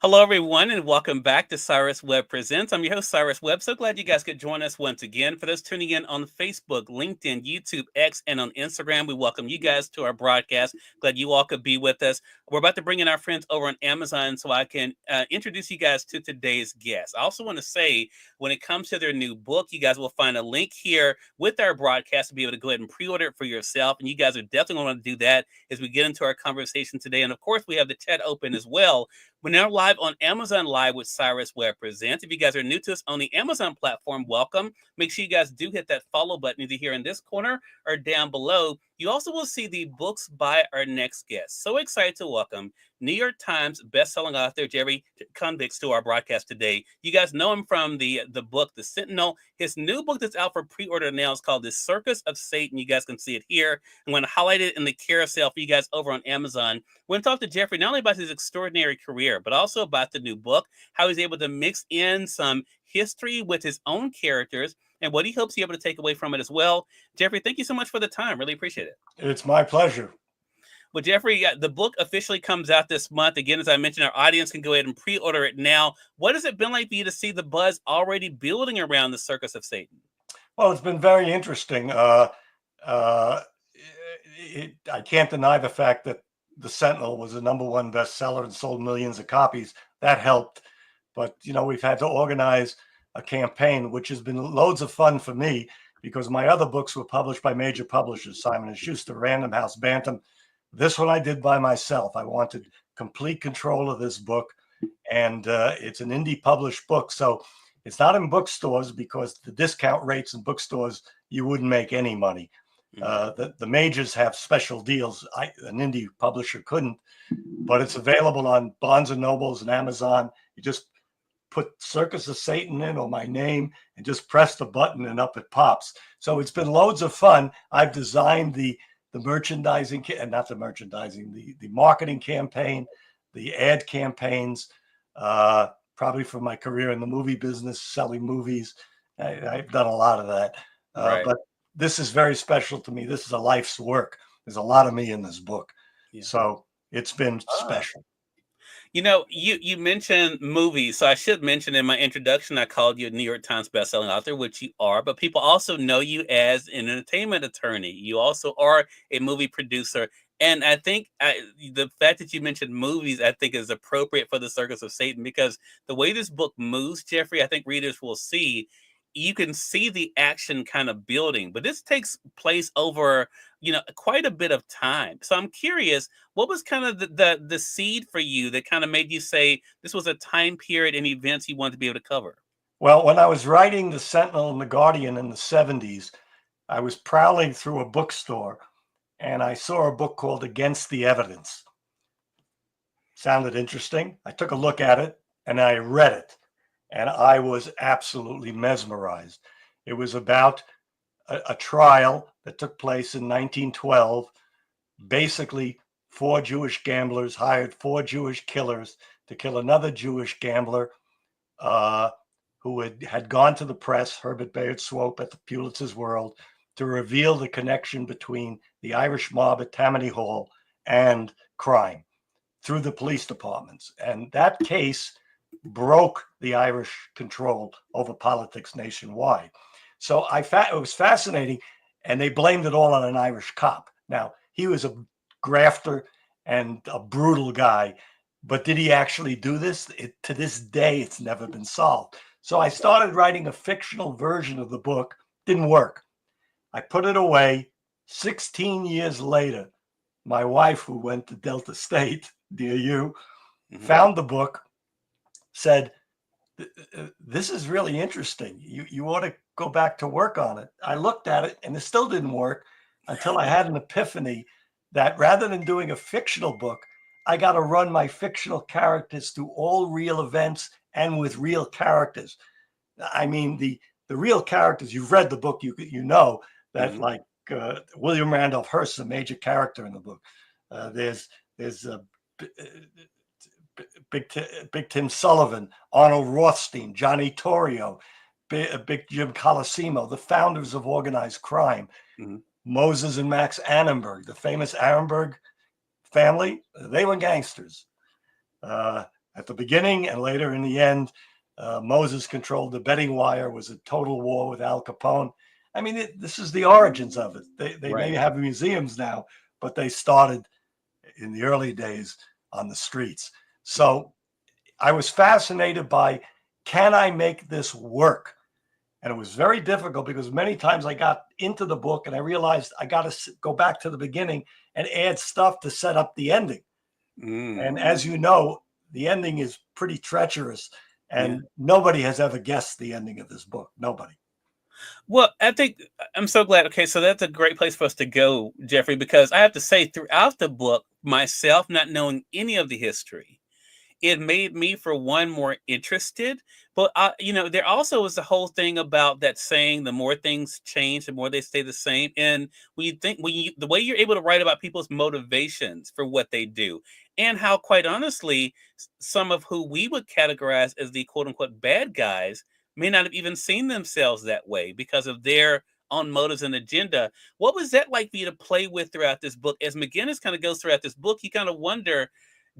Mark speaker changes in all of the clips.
Speaker 1: Hello, everyone, and welcome back to Cyrus Webb Presents. I'm your host, Cyrus Webb. So glad you guys could join us once again. For those tuning in on Facebook, LinkedIn, YouTube, X, and on Instagram, we welcome you guys to our broadcast. Glad you all could be with us. We're about to bring in our friends over on Amazon so I can introduce you guys to today's guest. I also want to say, when it comes to their new book, you guys will find a link here with our broadcast to be able to go ahead and pre-order it for yourself. And you guys are definitely going to want to do that as we get into our conversation today. And of course, we have the chat open as well. We're now live on Amazon Live with Cyrus Webb Presents. If you guys are new to us on the Amazon platform, welcome. Make sure you guys do hit that follow button either here in this corner or down below. You also will see the books by our next guest. So excited to welcome New York Times bestselling author Jeffrey Konvitz to our broadcast today. You guys know him from the book, The Sentinel. His new book that's out for pre-order now is called The Circus of Satan. You guys can see it here. I'm going to highlight it in the carousel for you guys over on Amazon. We're going to talk to Jeffrey not only about his extraordinary career, but also about the new book, how he's able to mix in some history with his own characters, and what he hopes you're able to take away from it as well. Jeffrey, thank you so much for the time. Really appreciate it.
Speaker 2: It's my pleasure.
Speaker 1: Well, Jeffrey, the book officially comes out this month. Again, as I mentioned, our audience can go ahead and pre-order it now. What has it been like for you to see the buzz already building around the Circus of Satan?
Speaker 2: Well, it's been very interesting. I can't deny the fact that The Sentinel was the #1 bestseller and sold millions of copies. That helped. But, we've had to organize a campaign, which has been loads of fun for me because my other books were published by major publishers, Simon & Schuster, Random House, Bantam. This one I did by myself. I wanted complete control of this book, and it's an indie published book. So it's not in bookstores because the discount rates in bookstores, you wouldn't make any money. The majors have special deals. An indie publisher couldn't, but it's available on Barnes and Nobles and Amazon. You just put Circus of Satan in or my name and just press the button and up it pops. So it's been loads of fun. I've designed the merchandising, and not the merchandising, the marketing campaign, the ad campaigns, probably from my career in the movie business, selling movies. I've done a lot of that.
Speaker 1: Right.
Speaker 2: But this is very special to me. This is a life's work. There's a lot of me in this book. Yeah. So it's been special.
Speaker 1: You mentioned movies, so I should mention in my introduction, I called you a New York Times bestselling author, which you are, but people also know you as an entertainment attorney. You also are a movie producer. And I think the fact that you mentioned movies, I think is appropriate for the Circus of Satan, because the way this book moves, Jeffrey, I think readers will see, you can see the action kind of building, but this takes place over, quite a bit of time. So I'm curious, what was kind of the seed for you that kind of made you say this was a time period and events you wanted to be able to cover?
Speaker 2: Well, when I was writing The Sentinel and The Guardian in the 70s, I was prowling through a bookstore and I saw a book called Against the Evidence. Sounded interesting. I took a look at it and I read it. And I was absolutely mesmerized. It was about a trial that took place in 1912. Basically, 4 Jewish gamblers hired 4 Jewish killers to kill another Jewish gambler who had gone to the press, Herbert Bayard Swope at the Pulitzer's World, to reveal the connection between the Irish mob at Tammany Hall and crime through the police departments. And that case broke the Irish control over politics nationwide. So it was fascinating, and they blamed it all on an Irish cop. Now, he was a grafter and a brutal guy, but did he actually do this? To this day, it's never been solved. So I started writing a fictional version of the book. Didn't work. I put it away. 16 years later, my wife, who went to Delta State, dear you, found the book, said, this is really interesting. You ought to go back to work on it. I looked at it and it still didn't work until I had an epiphany that rather than doing a fictional book, I got to run my fictional characters through all real events and with real characters. I mean, the real characters, you've read the book, you know that like William Randolph Hearst, a major character in the book. There's Big Tim Sullivan, Arnold Rothstein, Johnny Torrio, Big Jim Colosimo, the founders of organized crime. Moses and Max Annenberg, the famous Annenberg family, they were gangsters. at the beginning and later in the end. Moses controlled the betting wire, was a total war with Al Capone. I mean, this is the origins of it. They
Speaker 1: Right.
Speaker 2: may have museums now, but they started in the early days on the streets. So I was fascinated by, can I make this work? And it was very difficult because many times I got into the book and I realized I got to go back to the beginning and add stuff to set up the ending. And as you know, the ending is pretty treacherous, and nobody has ever guessed the ending of this book. Nobody.
Speaker 1: Well, I think I'm so glad. Okay, so that's a great place for us to go, Jeffrey, because I have to say, throughout the book, myself not knowing any of the history, it made me, for one, more interested. But there also was the whole thing about that saying, the more things change, the more they stay the same. And the way you're able to write about people's motivations for what they do, and how, quite honestly, some of who we would categorize as the quote unquote bad guys may not have even seen themselves that way because of their own motives and agenda. What was that like for you to play with throughout this book? As McGinnis kind of goes throughout this book, you kind of wonder,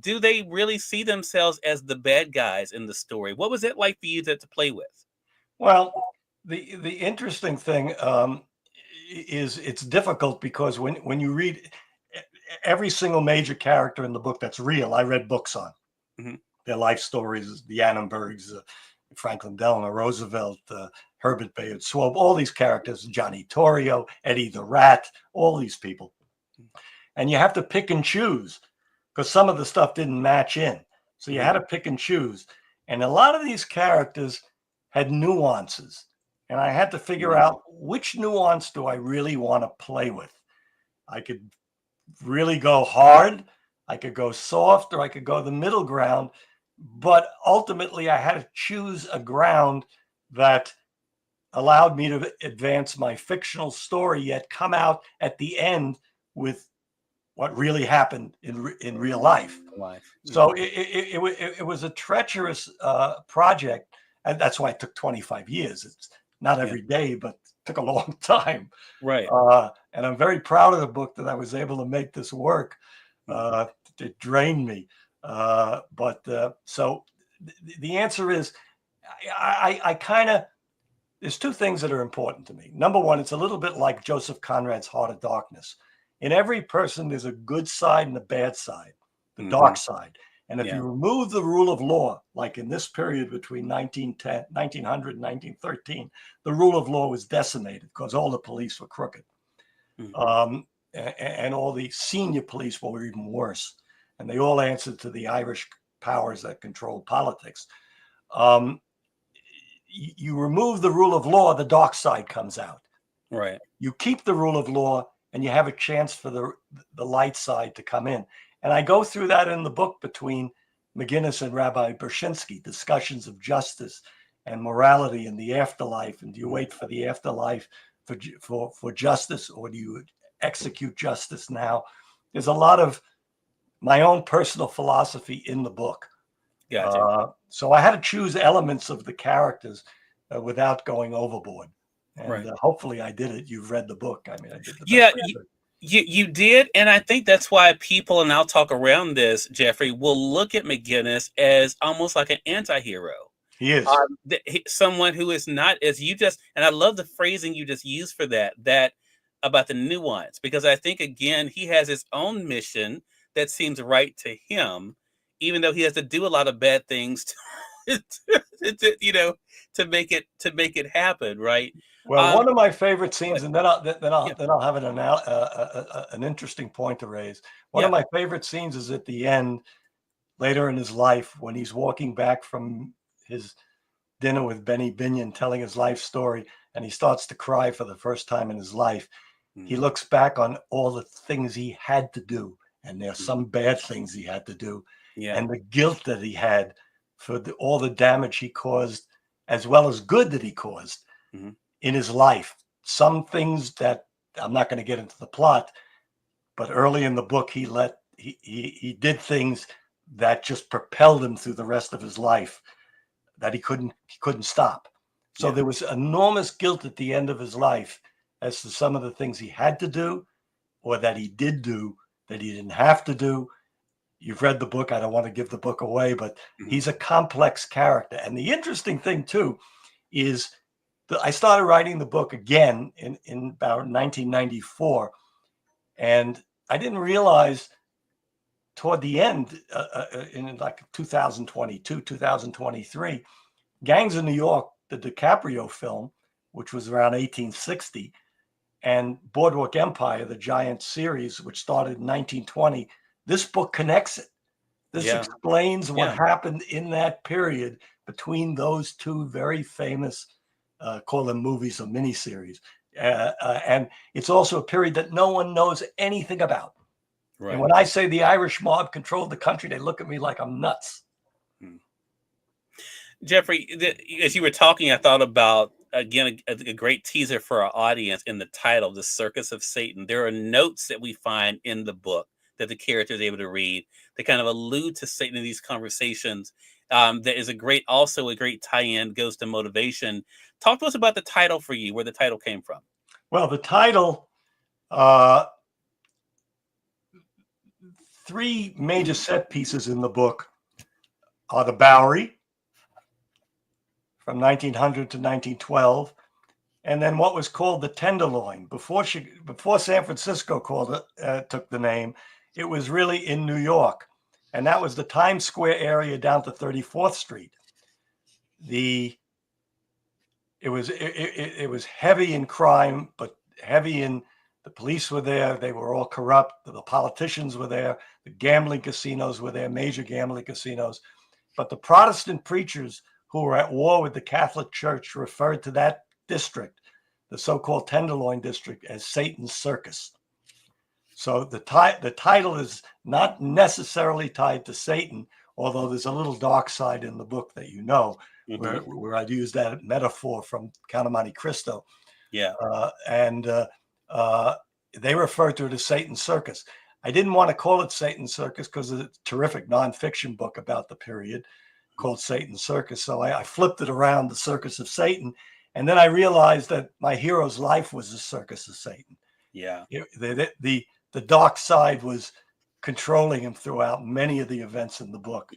Speaker 1: do they really see themselves as the bad guys in the story? What was it like for you to play with?
Speaker 2: Well, the interesting thing is it's difficult because when you read every single major character in the book that's real, I read books on their life stories, the Annenbergs, Franklin Delano Roosevelt, Herbert Bayard Swope, all these characters, Johnny Torrio, Eddie the Rat, all these people. And you have to pick and choose because some of the stuff didn't match in. So you had to pick and choose. And a lot of these characters had nuances. And I had to figure out, which nuance do I really want to play with? I could really go hard, I could go soft, or I could go the middle ground. But ultimately, I had to choose a ground that allowed me to advance my fictional story, yet come out at the end with what really happened in real life. So it was a treacherous project, and that's why it took 25 years. It's not every day, but it took a long time.
Speaker 1: Right.
Speaker 2: And I'm very proud of the book that I was able to make this work. It drained me. So the answer is, I kind of, there's two things that are important to me. Number one, it's a little bit like Joseph Conrad's Heart of Darkness. In every person, there's a good side and a bad side, the dark side. And if you remove the rule of law, like in this period between 1900 and 1913, the rule of law was decimated because all the police were crooked. And all the senior police were even worse. And they all answered to the Irish powers that controlled politics. You remove the rule of law, the dark side comes out.
Speaker 1: Right.
Speaker 2: You keep the rule of law, and you have a chance for the light side to come in. And I go through that in the book between McGinnis and Rabbi Bershinsky, discussions of justice and morality in the afterlife. And do you wait for the afterlife for justice, or do you execute justice now? There's a lot of my own personal philosophy in the book.
Speaker 1: Gotcha.
Speaker 2: So I had to choose elements of the characters without going overboard. And hopefully I did it. You've read the book. I mean, I did the best I could.
Speaker 1: You did, and I think that's why people, and I'll talk around this, Jeffrey, will look at McGinnis as almost like an anti-hero.
Speaker 2: He is.
Speaker 1: Someone who is not, as you just, and I love the phrasing you just used for that about the nuance, because I think, again, he has his own mission that seems right to him, even though he has to do a lot of bad things to make it happen, right?
Speaker 2: Well, one of my favorite scenes, and then I'll have an interesting point to raise. One of my favorite scenes is at the end, later in his life, when he's walking back from his dinner with Benny Binion, telling his life story, and he starts to cry for the first time in his life. He looks back on all the things he had to do, and there's some bad things he had to do, and the guilt that he had for all the damage he caused, as well as good that he caused in his life. Some things that I'm not going to get into the plot, but early in the book, he did things that just propelled him through the rest of his life that he couldn't stop. So there was enormous guilt at the end of his life as to some of the things he had to do, or that he did do that he didn't have to do. you've read the book. I don't want to give the book away, but
Speaker 1: Mhm.
Speaker 2: he's a complex character. And the interesting thing too is that I started writing the book again in about 1994, and I didn't realize toward the end, in like 2022, 2023, Gangs of New York, the DiCaprio film, which was around 1860, and Boardwalk Empire, the giant series, which started in 1920, this book connects it. This
Speaker 1: Yeah.
Speaker 2: explains what
Speaker 1: Yeah.
Speaker 2: happened in that period between those two very famous, call them movies or miniseries. And it's also a period that no one knows anything about. And
Speaker 1: Right.
Speaker 2: when I say the Irish mob controlled the country, they look at me like I'm nuts.
Speaker 1: Mm. Jeffrey, as you were talking, I thought about again a great teaser for our audience in the title, "The Circus of Satan." There are notes that we find in the book that the character is able to read that kind of allude to Satan in these conversations. That is also a great tie-in, goes to motivation. Talk to us about the title for you, where the title came from.
Speaker 2: Well, the title, uh, three major set pieces in the book are the Bowery from 1900 to 1912, and then what was called the Tenderloin. Before San Francisco took the name, it was really in New York, and that was the Times Square area down to 34th Street. It was heavy in crime, but heavy in the police were there. They were all corrupt. The politicians were there. The gambling casinos were there, major gambling casinos. But the Protestant preachers who were at war with the Catholic Church referred to that district, the so-called Tenderloin district, as Satan's Circus. So the title is not necessarily tied to Satan, although there's a little dark side in the book that where I'd use that metaphor from Count of Monte Cristo.
Speaker 1: Yeah.
Speaker 2: And they refer to it as Satan's Circus. I didn't want to call it Satan's Circus because it's a terrific nonfiction book about the period called Satan's Circus. So I flipped it around, the Circus of Satan. And then I realized that my hero's life was the Circus of Satan.
Speaker 1: Yeah.
Speaker 2: The dark side was controlling him throughout many of the events in the book.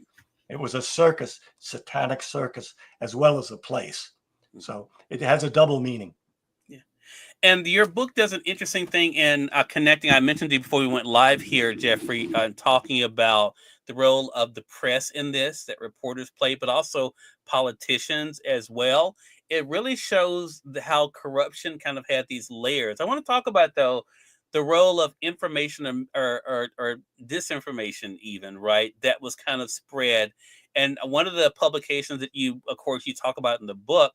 Speaker 2: It was a circus, satanic circus, as well as a place. So it has a double meaning.
Speaker 1: Yeah. And your book does an interesting thing in connecting. I mentioned to you before we went live here, Jeffrey, talking about the role of the press in this, that reporters play, but also politicians as well. It really shows how corruption kind of had these layers. I want to talk about, though, the role of information or disinformation, even, right, that was kind of spread. And one of the publications that of course, you talk about in the book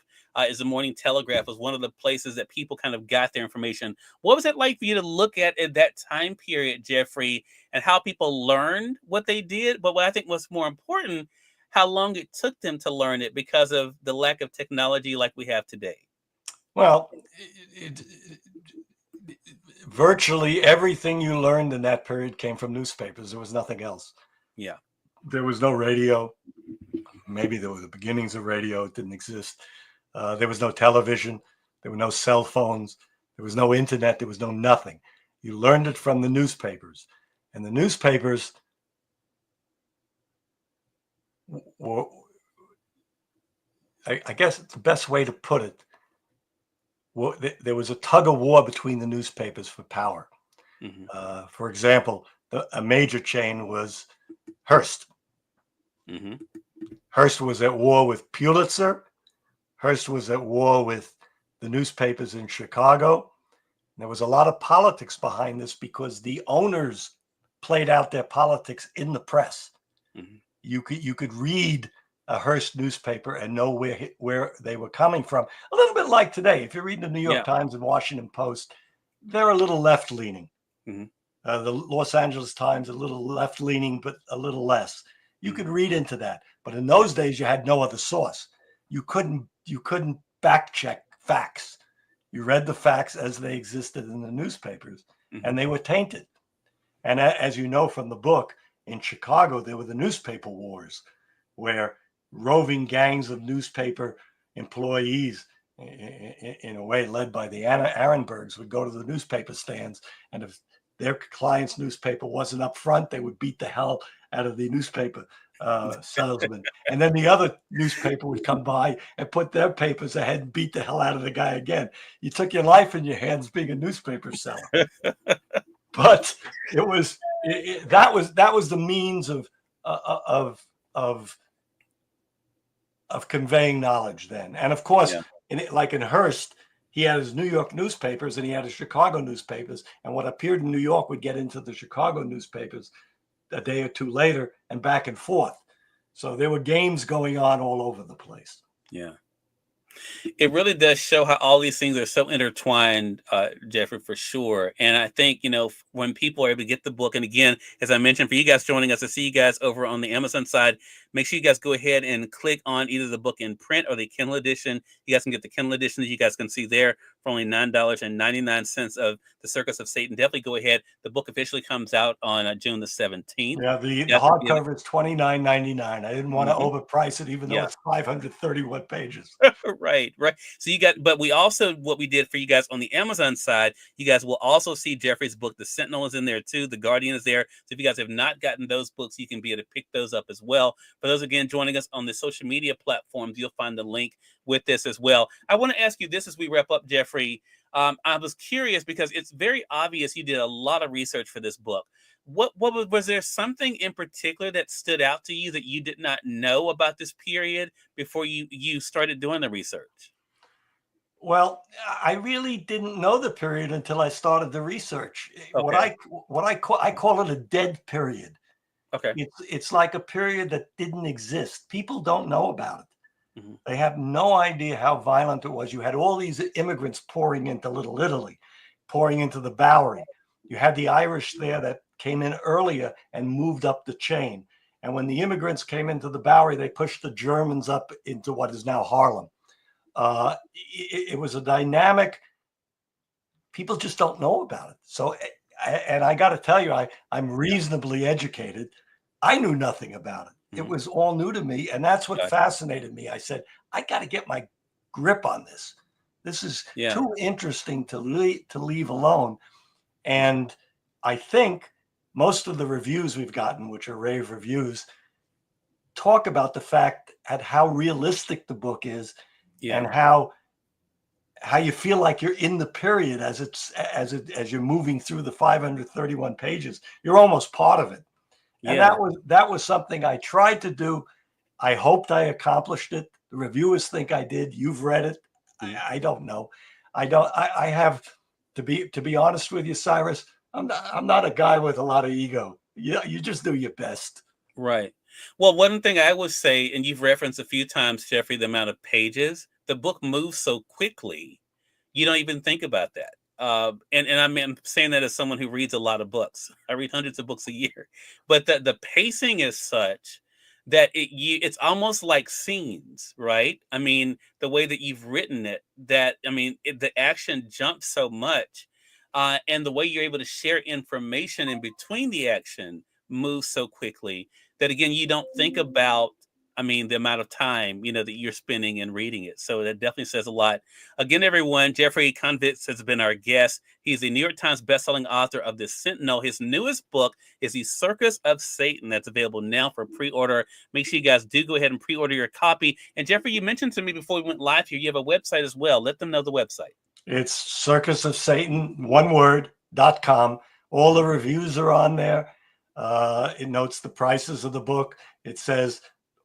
Speaker 1: is the Morning Telegraph, was one of the places that people kind of got their information. What was it like for you to look at that time period, Jeffrey, and how people learned what they did? But what I think was more important, how long it took them to learn it because of the lack of technology like we have today.
Speaker 2: Well, virtually everything you learned in that period came from newspapers. There was nothing else.
Speaker 1: Yeah.
Speaker 2: There was no radio. Maybe there were the beginnings of radio. It didn't exist. There was no television. There were no cell phones. There was no internet. There was no nothing. You learned it from the newspapers. And the newspapers were, I guess the best way to put it, there was a tug of war between the newspapers for power.
Speaker 1: Mm-hmm.
Speaker 2: For example, a major chain was Hearst.
Speaker 1: Mm-hmm.
Speaker 2: Hearst was at war with Pulitzer. Hearst was at war with the newspapers in Chicago. And there was a lot of politics behind this because the owners played out their politics in the press.
Speaker 1: Mm-hmm.
Speaker 2: You could read a Hearst newspaper and know where they were coming from. A little bit like today. If you're reading the New York Times and Washington Post, they're a little left-leaning.
Speaker 1: Mm-hmm.
Speaker 2: The Los Angeles Times, a little left-leaning, but a little less. You could read into that. But in those days, you had no other source. You couldn't back check facts. You read the facts as they existed in the newspapers, and they were tainted. And as you know from the book, in Chicago, there were the newspaper wars, where roving gangs of newspaper employees, in a way led by the Arenbergs, would go to the newspaper stands, and if their client's newspaper wasn't up front, they would beat the hell out of the newspaper salesman. And then the other newspaper would come by and put their papers ahead and beat the hell out of the guy again. You took your life in your hands being a newspaper seller. But it was that was the means of conveying knowledge then. And of course, like in Hearst, he had his New York newspapers and he had his Chicago newspapers. And what appeared in New York would get into the Chicago newspapers a day or two later and back and forth. So there were games going on all over the place.
Speaker 1: Yeah. It really does show how all these things are so intertwined, Jeffrey, for sure. And I think, when people are able to get the book, and again, as I mentioned, for you guys joining us, to see you guys over on the Amazon side, make sure you guys go ahead and click on either the book in print or the Kindle edition. You guys can get the Kindle edition that you guys can see there for only $9.99 of The Circus of Satan. Definitely go ahead. The book officially comes out on June the 17th.
Speaker 2: Yeah, the hardcover is $29.99. I didn't want to overprice it, even though it's 531 pages.
Speaker 1: Right. So but we also, what we did for you guys on the Amazon side, you guys will also see Jeffrey's book, The Sentinel, is in there too. The Guardian is there. So if you guys have not gotten those books, you can be able to pick those up as well. For those, again, joining us on the social media platforms, you'll find the link with this as well. I want to ask you this as we wrap up, Jeffrey. I was curious because it's very obvious you did a lot of research for this book. What was there something in particular that stood out to you that you did not know about this period before you started doing the research?
Speaker 2: Well, I really didn't know the period until I started the research.
Speaker 1: Okay.
Speaker 2: I call it a dead period.
Speaker 1: Okay.
Speaker 2: It's like a period that didn't exist. People don't know about it.
Speaker 1: Mm-hmm.
Speaker 2: They have no idea how violent it was. You had all these immigrants pouring into Little Italy, pouring into the Bowery. You had the Irish there that came in earlier and moved up the chain. And when the immigrants came into the Bowery, they pushed the Germans up into what is now Harlem. It was a dynamic. People just don't know about it. So, and I got to tell you, I'm reasonably educated. I knew nothing about it. It was all new to me. And that's what fascinated me. I said, I got to get my grip on this. This is too interesting to leave alone. And I think most of the reviews we've gotten, which are rave reviews, talk about the fact at how realistic the book is and how you feel like you're in the period as you're moving through the 531 pages. You're almost part of it. And that was something I tried to do. I hoped I accomplished it. The reviewers think I did. You've read it. I don't know. I have to be honest with you, Cyrus. I'm not a guy with a lot of ego. You just do your best.
Speaker 1: Right. Well, one thing I would say, and you've referenced a few times, Jeffrey, the amount of pages, the book moves so quickly, you don't even think about that. And I'm saying that as someone who reads a lot of books. I read hundreds of books a year, but the pacing is such that it's almost like scenes, right? I mean, the way that you've written it, the action jumps so much, and the way you're able to share information in between the action moves so quickly that, again, you don't think about, the amount of time, that you're spending in reading it. So that definitely says a lot. Again, everyone, Jeffrey Konvitz has been our guest. He's the New York Times bestselling author of The Sentinel. His newest book is The Circus of Satan. That's available now for pre-order. Make sure you guys do go ahead and pre-order your copy. And Jeffrey, you mentioned to me before we went live here, you have a website as well. Let them know the website.
Speaker 2: It's Circus of Satan, oneword.com. All the reviews are on there. It notes the prices of the book. It says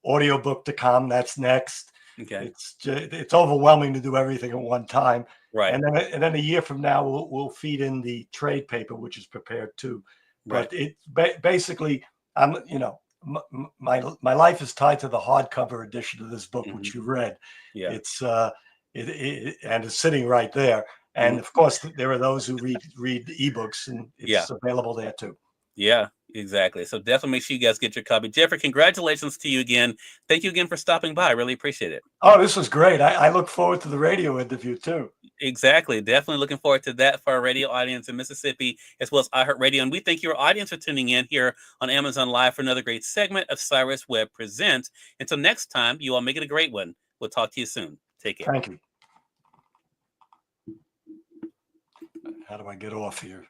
Speaker 2: audiobook to come. That's next.
Speaker 1: Okay.
Speaker 2: It's overwhelming to do everything at one time.
Speaker 1: Right.
Speaker 2: And then a year from now, we'll feed in the trade paper, which is prepared too.
Speaker 1: Right.
Speaker 2: But it basically, my life is tied to the hardcover edition of this book, which you read. Yeah. It's and it's sitting right there. And of course, there are those who read ebooks, and it's available there too.
Speaker 1: Yeah, exactly. So definitely make sure you guys get your copy. Jeffrey, congratulations to you again. Thank you again for stopping by. I really appreciate it.
Speaker 2: Oh, this was great. I look forward to the radio interview too.
Speaker 1: Exactly. Definitely looking forward to that for our radio audience in Mississippi, as well as iHeartRadio. And we thank your audience for tuning in here on Amazon Live for another great segment of Cyrus Webb Presents. Until next time, you all make it a great one. We'll talk to you soon. Take care.
Speaker 2: Thank you. How do I get off here?